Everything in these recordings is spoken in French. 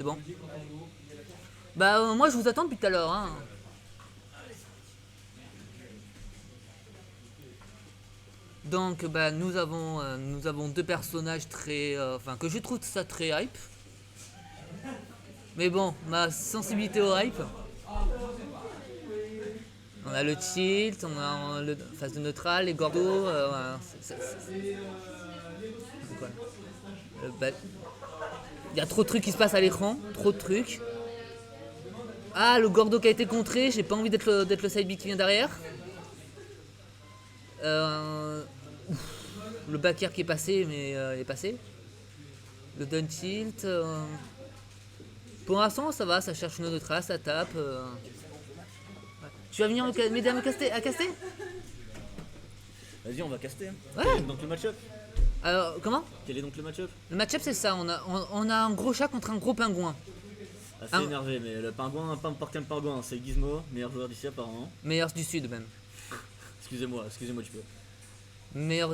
C'est bon. Bah moi je vous attends depuis tout à l'heure. Hein. Donc bah nous avons deux personnages très, enfin que je trouve ça très hype. Mais bon, ma sensibilité au hype. On a le tilt, on a le phase de neutral, les gordos. Voilà, c'est quoi, bah, il y a trop de trucs qui se passent à l'écran, trop de trucs. Ah, le Gordo qui a été contré, j'ai pas envie d'être le side B qui vient derrière. Euh, le back air qui est passé, mais il est passé. Le down tilt. Pour l'instant, ça va, ça cherche une autre trace, ça tape. Tu vas venir m'aider à caster. Vas-y, on va caster. Hein. Ouais. Quel est donc le match-up? Alors, comment? Quel est donc le match-up? Le match-up, c'est ça. On a un gros chat contre un gros pingouin. Assez énervé, mais le pingouin, pas n'importe quel pingouin, c'est Gizmo, meilleur joueur d'ici apparemment. Meilleur du sud, même. Excusez-moi, tu peux. Meilleur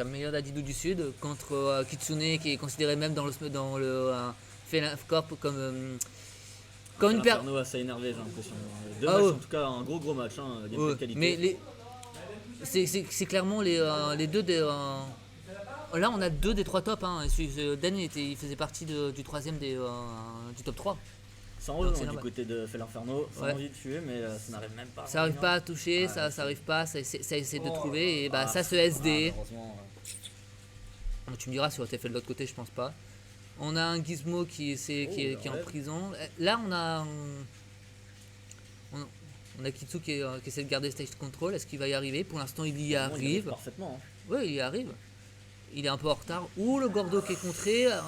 meilleur d'Adidou du sud contre Kitsune qui est considéré même dans le Phelan Corp comme une paire. Inferno assez énervé, j'ai l'impression. Deux Ah matchs ouais. en tout cas, un gros match, hein, gameplay Ouais, de qualité. mais c'est clairement les deux des. Là, on a deux des trois tops. Hein. Dan il faisait partie du troisième du top 3. Ça Donc, enlève c'est du normal. côté de Felinferno, ça Ouais. a envie de tuer, mais ça n'arrive même pas. Ça arrive pas à toucher, Ouais, ça arrive pas, ça essaie de trouver et bah ça se Ah, SD. malheureusement, Tu me diras si on été fait de l'autre côté, je pense pas. On a un Gizmo qui est en prison. Là, on a Kitsu qui essaie de garder stage control. Est-ce qu'il va y arriver? Pour l'instant, il y vraiment, il arrive. parfaitement. Hein. Oui, il y arrive. Il est un peu en retard. Ouh, le Gordo qui est contré à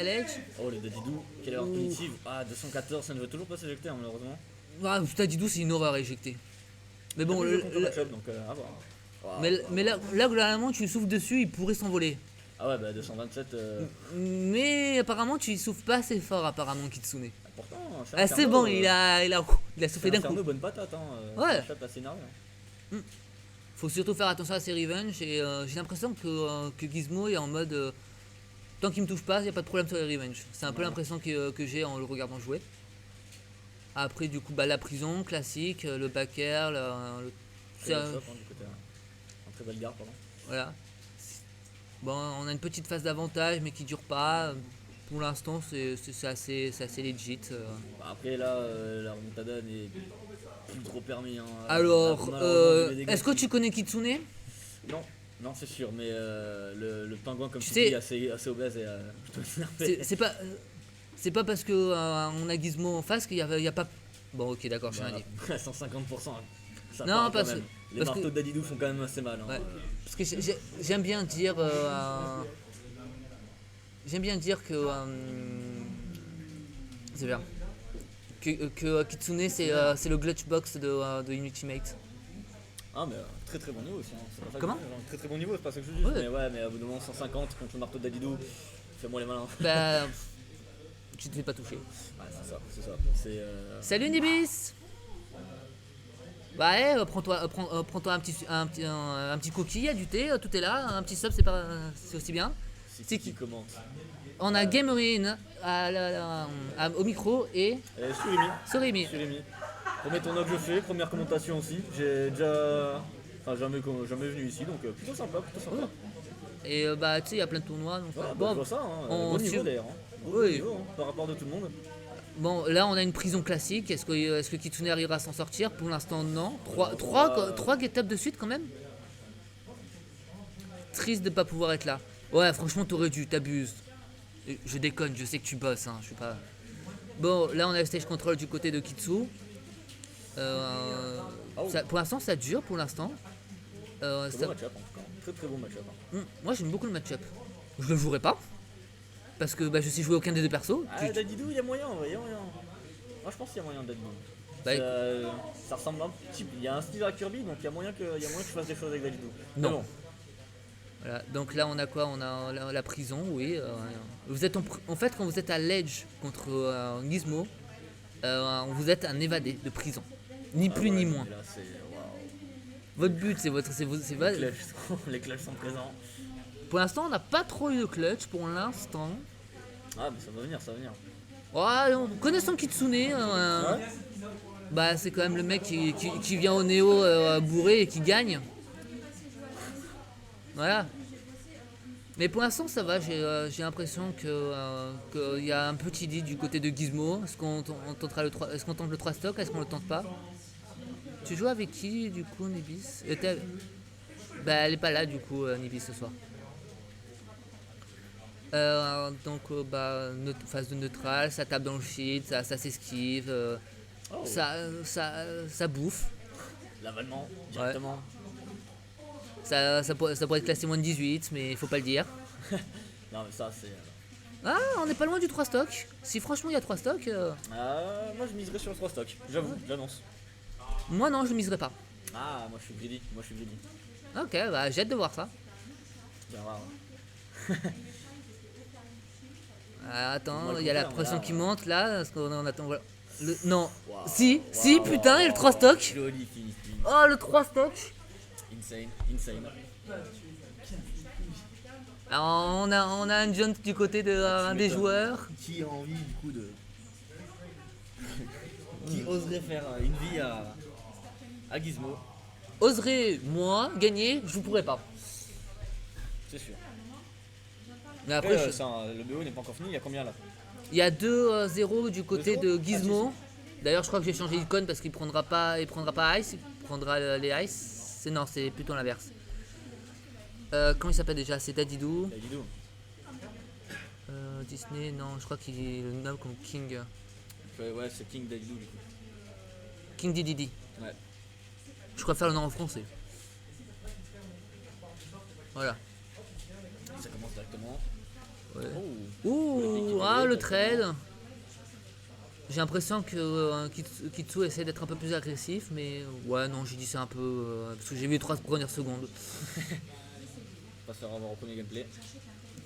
l'edge. Oh, le Dadidou, quelle erreur punitive. Ah, 214, ça ne veut toujours pas s'éjecter, hein, malheureusement. Ah, putain, Didou, c'est une horreur à éjecter. Mais bon, Bon, le match-up, donc à voir. Wow. mais là, globalement, tu lui souffles dessus, il pourrait s'envoler. Ah ouais, bah 227. Mais apparemment, tu lui souffles pas assez fort, apparemment, Kitsune. Pourtant, Ah, c'est bon, il a soufflé d'un coup. Inferno, bonne patate, hein. Ouais. Un shot assez énervé. Hein. Faut surtout faire attention à ses revenge et j'ai l'impression que Gizmo est en mode tant qu'il me touche pas, il n'y a pas de problème sur les revenge. C'est un peu l'impression que j'ai en le regardant jouer. Après du coup bah, la prison classique, le back air, Très belle shot, hein, du côté. Un très belle garde, pardon. voilà. Bon, on a une petite phase d'avantage mais qui dure pas. Pour l'instant c'est assez legit. Bah, après là, la remontada n'est plus trop permis. Hein. Alors, Malheureusement, vu les dégâts est-ce que qui- tu connais Kitsune? Non, non c'est sûr, mais le pingouin comme Tu tu sais- dis assez obèse et plutôt énervé. C'est pas parce que on a Gizmo en face qu'il y a pas. Bon ok d'accord, je suis rien dit. Bah, 150%. Ça Non, part quand parce même. que- Les parce que- marteaux d'Adidou font quand même assez mal. Hein. Ouais. Parce que j'aime bien dire. J'aime bien dire que. C'est bien. Que Kitsune c'est le clutch box de Ultimate. Ah mais très très bon niveau aussi. Hein. C'est pas ça que Comment je dis, genre, très très bon niveau, c'est pas ça que je dis. Ouais. Mais ouais, mais à bout de moment 150 contre le marteau d'Adidou, fais-moi les malins. Bah. Tu te fais pas toucher. Ouais, c'est ça, c'est ça. C'est Salut Nibis. Bah ouais, prends-toi un petit cookie, il y a du thé, tout est là, un petit sub c'est aussi bien. c'est qui commente. On a Gamerine au micro et Surimi. Sorimi. Premier tournoi que je fais, première commentation aussi. J'ai déjà. Enfin, jamais venu ici, donc plutôt sympa, Et bah tu sais, il y a plein de tournois. Donc, Ouais, bah, bon, je vois ça, hein. on Bon niveau suit- d'ailleurs. Hein. Bon Oui. niveau hein, par rapport de tout le monde. bon, là on a une prison classique. Est-ce que Kitsune arrivera à s'en sortir? Pour l'instant, non. Trois étapes de suite quand même. Triste de pas pouvoir être là. Ouais, franchement, t'aurais dû, t'abuses. Je déconne, je sais que tu bosses, hein, je suis pas. Bon, là on a le stage control du côté de Kitsu. Pour l'instant, ça dure pour l'instant. Très bon match-up en tout cas. Très très bon match-up. Hein. Moi j'aime beaucoup le match-up. Je le jouerai pas. Parce que bah, je sais jouer aucun des deux persos. Ah, Dadidou, il y a moyen, il y a moyen. Moi je pense qu'il y a moyen Dadidou. Bah, Ça ressemble un petit peu. Il y a un style à Kirby, donc il y a moyen que je fasse des choses avec Dadidou. Non. Mais bon. Voilà. Donc là on a quoi? On a la prison, oui. Vous êtes en fait quand vous êtes à l'edge contre Gizmo, vous êtes un évadé de prison. Ni plus ni moins. Là, c'est. Waouh. Votre but c'est Les clutches sont présents. Pour l'instant on n'a pas trop eu de clutch pour l'instant. Ah, mais ça va venir, ça va venir. Connaissant Kitsune, Ouais. bah c'est quand même le mec qui vient au Néo bourré et qui gagne. Voilà. Mais pour l'instant ça va, j'ai l'impression qu'il y a un petit lead du côté de Gizmo. Est-ce qu'on tente le 3 stock? Est-ce qu'on le tente pas? Tu joues avec qui du coup, Nibis? Bah elle est pas là du coup, Nibis ce soir. Phase de neutral, ça tape dans le shield, ça s'esquive, Oh, ça bouffe. l'avalement, directement. Ça pourrait être classé moins de 18, mais il faut pas le dire. Non, mais ça, c'est. Ah, on n'est pas loin du 3 stock. Si franchement il y a 3 stocks, Moi, je miserais sur le 3 stock. J'avoue, j'annonce. moi non, je ne miserai pas. Ah, moi, je suis greedy. Moi, je suis greedy. Ok, bah j'ai hâte de voir ça. Viens voir. Ah, attends, Moi, le il y a la contraire, pression là, qui monte là, parce qu'on attend. Voilà. Non, Waouh. si, Waouh, putain, il y a le 3 waouh. stock. Joli finish. Oh, le 3 stock. Insane. Alors, on a un Jones du côté de un des m'étonnes. joueurs. Qui a envie, du coup, de. Qui oserait faire une vie à Gizmo? Oserais, moi, gagner, je ne pourrais pas. C'est sûr. Mais après, Après, le BO n'est pas encore fini. Il y a combien là? il y a 2-0 du côté 2-0? de Gizmo. D'ailleurs, je crois que j'ai changé d'icône parce qu'il prendra pas Ice, il prendra les Ice. Non, c'est plutôt l'inverse. Comment il s'appelle déjà? C'est Dadidou. Dadidou. Disney, non, je crois qu'il le nomme comme King. Ouais, c'est King Dadidou du coup. King Dididi. Ouais. Je préfère le nom en français. Voilà. Ça commence directement. Ouais. Oh. Ouh, le trade. J'ai l'impression que Kitsu essaie d'être un peu plus agressif, mais ouais, non, j'ai dit ça un peu parce que j'ai vu les 3 premières secondes. On va se faire avoir au premier gameplay.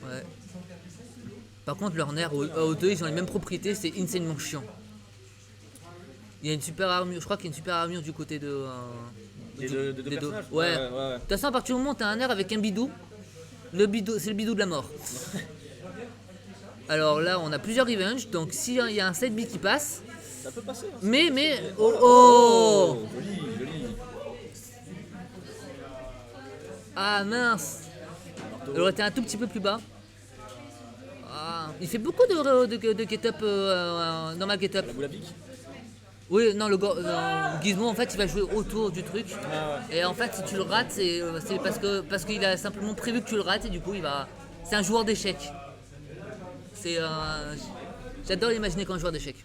Ouais. Par contre, leur nerf aux deux, ils ont les mêmes propriétés, c'est insanement chiant. Il y a une super armure, je crois qu'il y a une super armure du côté de. Des deux personnages. Ouais. De toute façon, à partir du moment où t'as un air avec un bidou, c'est le bidou de la mort. Alors là, on a plusieurs revenge, donc s'il y a un side B qui passe. Ça peut passer. Hein. Mais. Oh Joli. Ah mince! Marteau. Elle aurait été un tout petit peu plus bas. Ah, il fait beaucoup de get-up, normal get-up. La boule à pique. Oui, non, Gizmo en fait il va jouer autour du truc. Ah ouais. Et en fait si tu le rates c'est parce qu'il a simplement prévu que tu le rates et du coup il va. C'est un joueur d'échecs. J'adore l'imaginer comme un joueur d'échecs.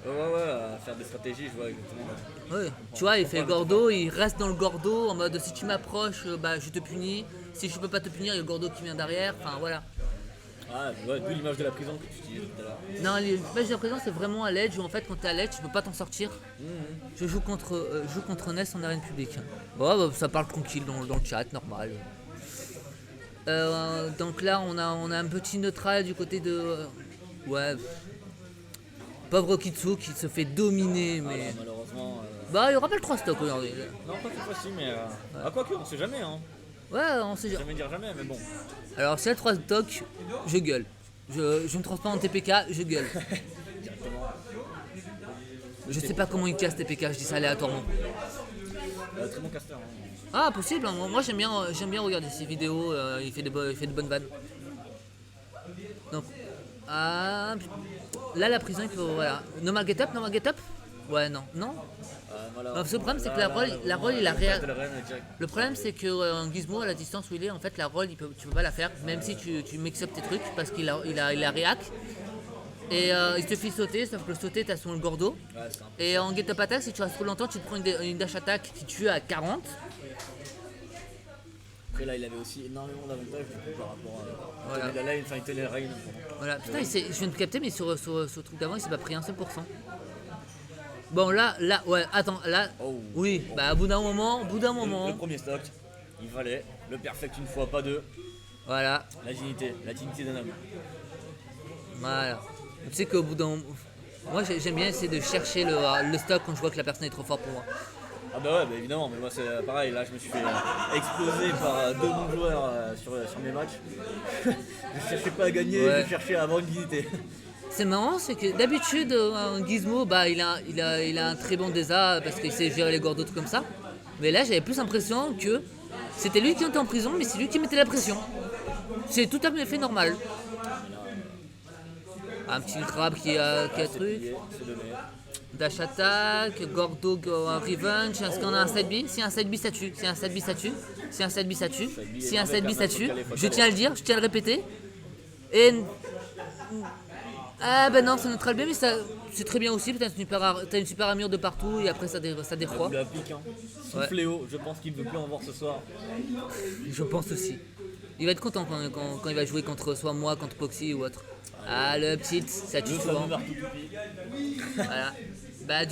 Ouais, à faire des stratégies, je vois exactement. Ouais. Tu vois, il fait le gordo, il reste dans le gordo en mode si tu m'approches, bah je te punis. Si je peux pas te punir, il y a le gordo qui vient derrière. Enfin voilà. Ah ouais, d'où l'image de la prison que tu utilises tout à l'heure. Non, l'image de la prison c'est vraiment à l'edge où en fait quand t'es à l'edge tu peux pas t'en sortir. Je joue contre Ness en arène publique. Bon, bah, ça parle tranquille dans le chat, normal. Donc là on a un petit neutral du côté de. Ouais. Pauvre Kitsu qui se fait dominer mais. Alors, malheureusement. Bah il y aura pas le 3 stock aujourd'hui. Non, pas cette fois-ci, mais. Ah, quoique, on sait jamais, hein. Ouais, on sait jamais. Jamais dire jamais, mais bon. Alors si y a le 3 stock, je gueule. Je me transforme en TPK, je gueule. Directement. Je sais pas comment il casse TPK, je dis ça aléatoirement. Très bon caster. Hein. Ah possible, hein. Moi j'aime bien regarder ses vidéos, il fait de bonnes vannes. Donc là la prison il faut voilà. Normal get up. Ouais non. Parce que le problème c'est que la roll il a réa. Le problème c'est que Gizmo à la distance où il est en fait la roll tu peux pas la faire même si tu mix up tes trucs parce qu'il a réac. Et il te fait sauter, sauf que le sauter t'as son gordo. Ouais, c'est un peu. Et en get up attack si tu restes trop longtemps tu te prends une dash attack qui tue à 40. Après là il avait aussi énormément d'avantages du coup par rapport à. Voilà. La lane, enfin il tenait la reine. Voilà, putain, je viens de capter, mais sur ce truc d'avant, il s'est pas pris un seul %. Bon, là, ouais, attends, là, Oh. oui, bah, au bout d'un moment, Le premier stock, il valait le perfect une fois, pas deux. voilà, La dignité d'un homme. voilà. Tu sais qu'au bout d'un moment, moi, j'aime bien essayer de chercher le stock quand je vois que la personne est trop forte pour moi. Ah bah ouais, bah évidemment, mais moi c'est pareil, là je me suis fait exploser par deux bons joueurs sur mes matchs. Je cherchais pas à gagner, Ouais. je cherchais à avoir une dignité. C'est marrant, c'est que d'habitude, Gizmo, bah, il a un très bon désa parce qu'il sait gérer les gordos comme ça. Mais là, j'avais plus l'impression que c'était lui qui était en prison, mais c'est lui qui mettait la pression. C'est tout à fait normal. Un petit crabe qui a truc. C'est donné. Dash attack, Gordo revenge. Est-ce qu'on a un side B? Si un side B ça tue. Si un side B ça tue. Si un side B ça tue. Si un side B ça tue. Je tiens à le dire, je tiens à le répéter. Et. Ah ben non, c'est neutral B, mais ça, c'est très bien aussi. T'as une super armure de partout et après ça décroît. Il a pique, hein. Souffléo, je pense qu'il ne veut plus en voir ce soir. Je pense aussi. Il va être content quand il va jouer contre soit moi, contre Poxy ou autre. Ah, le petit, ça tue Le souvent. fameux marteau-pipi. Voilà. Bah,